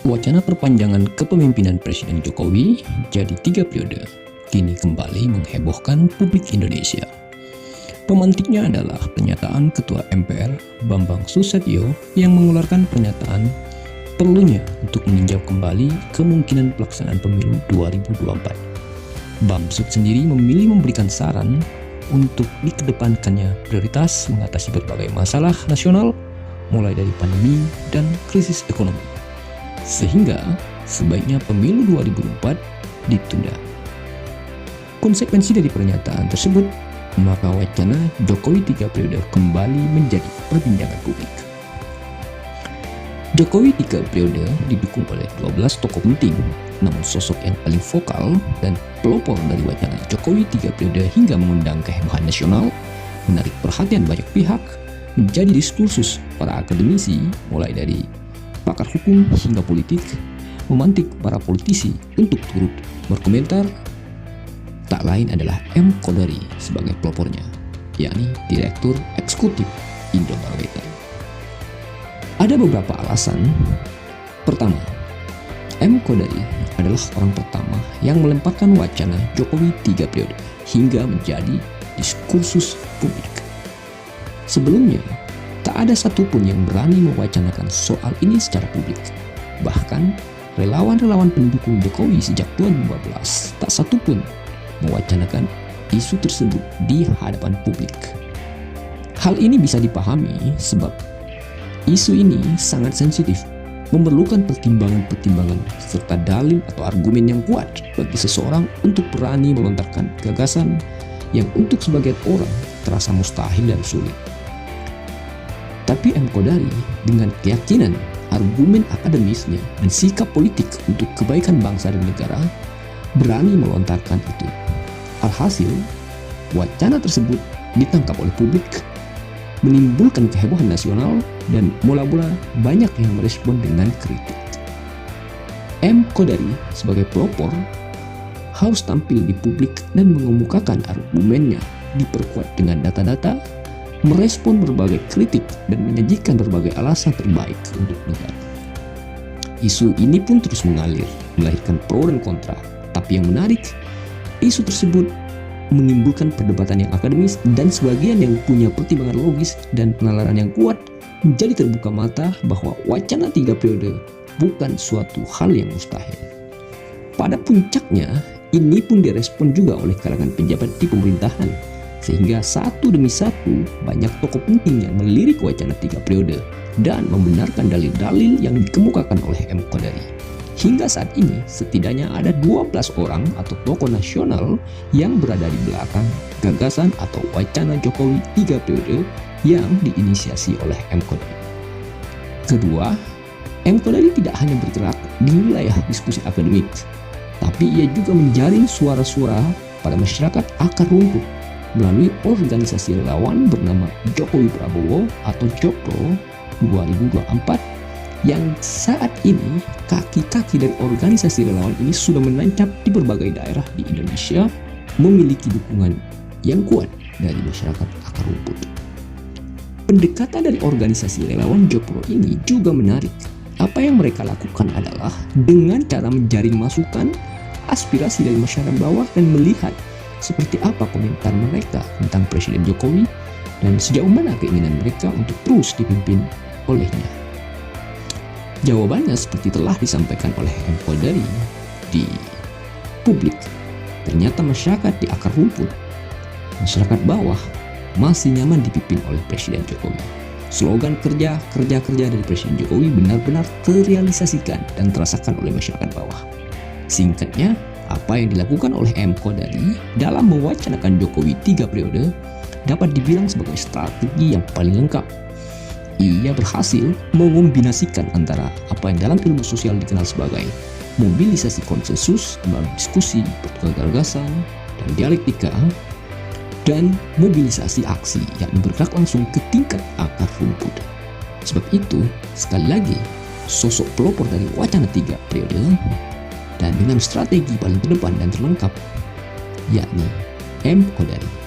Wacana perpanjangan kepemimpinan Presiden Jokowi jadi 3 periode kini kembali menghebohkan publik Indonesia. Pemantiknya adalah pernyataan Ketua MPR Bambang Susatyo yang mengeluarkan pernyataan perlunya untuk meninjau kembali kemungkinan pelaksanaan pemilu 2024. Bamsud sendiri memilih memberikan saran untuk dikedepankannya prioritas mengatasi berbagai masalah nasional mulai dari pandemi dan krisis ekonomi. Sehingga sebaiknya pemilu 2024 ditunda. Konsekuensi dari pernyataan tersebut, maka wacana Jokowi 3 periode kembali menjadi perbincangan publik. Jokowi 3 periode didukung oleh 12 tokoh penting, namun sosok yang paling vokal dan pelopor dari wacana Jokowi 3 periode hingga mengundang kehebohan nasional, menarik perhatian banyak pihak, menjadi diskursus para akademisi mulai dari pakar hukum hingga politik, memantik para politisi untuk turut berkomentar. Tak lain adalah M. Kodari sebagai pelopornya, yakni Direktur Eksekutif Indobarometer. Ada beberapa alasan. Pertama, M. Kodari adalah orang pertama yang melemparkan wacana Jokowi 3 periode hingga menjadi diskursus publik. Sebelumnya, tak ada satupun yang berani mewacanakan soal ini secara publik. Bahkan, relawan-relawan pendukung Jokowi sejak 2015 tak satupun mewacanakan isu tersebut di hadapan publik. Hal ini bisa dipahami sebab isu ini sangat sensitif, memerlukan pertimbangan-pertimbangan serta dalil atau argumen yang kuat bagi seseorang untuk berani melontarkan gagasan yang untuk sebagian orang terasa mustahil dan sulit. Tapi M. Kodari dengan keyakinan, argumen akademisnya, dan sikap politik untuk kebaikan bangsa dan negara berani melontarkan itu. Alhasil, wacana tersebut ditangkap oleh publik, menimbulkan kehebohan nasional, dan mula-mula banyak yang merespon dengan kritik. M. Kodari sebagai pelopor harus tampil di publik dan mengemukakan argumennya, diperkuat dengan data-data, merespon berbagai kritik, dan menyajikan berbagai alasan terbaik untuk negara. Isu ini pun terus mengalir, melahirkan pro dan kontra. Tapi yang menarik, isu tersebut menimbulkan perdebatan yang akademis dan sebagian yang punya pertimbangan logis dan penalaran yang kuat menjadi terbuka mata bahwa wacana 3 periode bukan suatu hal yang mustahil. Pada puncaknya, ini pun direspon juga oleh kalangan pejabat di pemerintahan, sehingga satu demi satu banyak tokoh penting yang melirik wacana 3 periode dan membenarkan dalil-dalil yang dikemukakan oleh M. Kodari. Hingga saat ini setidaknya ada 12 orang atau tokoh nasional yang berada di belakang gagasan atau wacana Jokowi 3 periode yang diinisiasi oleh M. Kodari. Kedua, M. Kodari tidak hanya bergerak di wilayah diskusi akademik, tapi ia juga menjaring suara-suara pada masyarakat akar rumput melalui organisasi relawan bernama Jokowi Prabowo atau Jopro 2024 yang saat ini kaki-kaki dari organisasi relawan ini sudah menancap di berbagai daerah di Indonesia, memiliki dukungan yang kuat dari masyarakat akar rumput. Pendekatan dari organisasi relawan Jopro ini juga menarik. Apa yang mereka lakukan adalah dengan cara menjaring masukan, aspirasi dari masyarakat bawah dan melihat seperti apa komentar mereka tentang Presiden Jokowi dan sejauh mana keinginan mereka untuk terus dipimpin olehnya. Jawabannya seperti telah disampaikan oleh M. Kodari di publik. Ternyata masyarakat di akar rumput, masyarakat bawah masih nyaman dipimpin oleh Presiden Jokowi. Slogan kerja dari Presiden Jokowi benar-benar terrealisasikan dan terasakan oleh masyarakat bawah. Singkatnya, apa yang dilakukan oleh M. Kodari dalam mewacanakan Jokowi 3 periode dapat dibilang sebagai strategi yang paling lengkap. Ia berhasil mengombinasikan antara apa yang dalam ilmu sosial dikenal sebagai mobilisasi konsensus melalui diskusi, bertukar gagasan, dan dialektika, dan mobilisasi aksi yakni bergerak langsung ke tingkat akar rumput. Sebab itu, sekali lagi, sosok pelopor dari wacana 3 periode dan dengan strategi paling terdepan dan terlengkap yakni M. Kodari.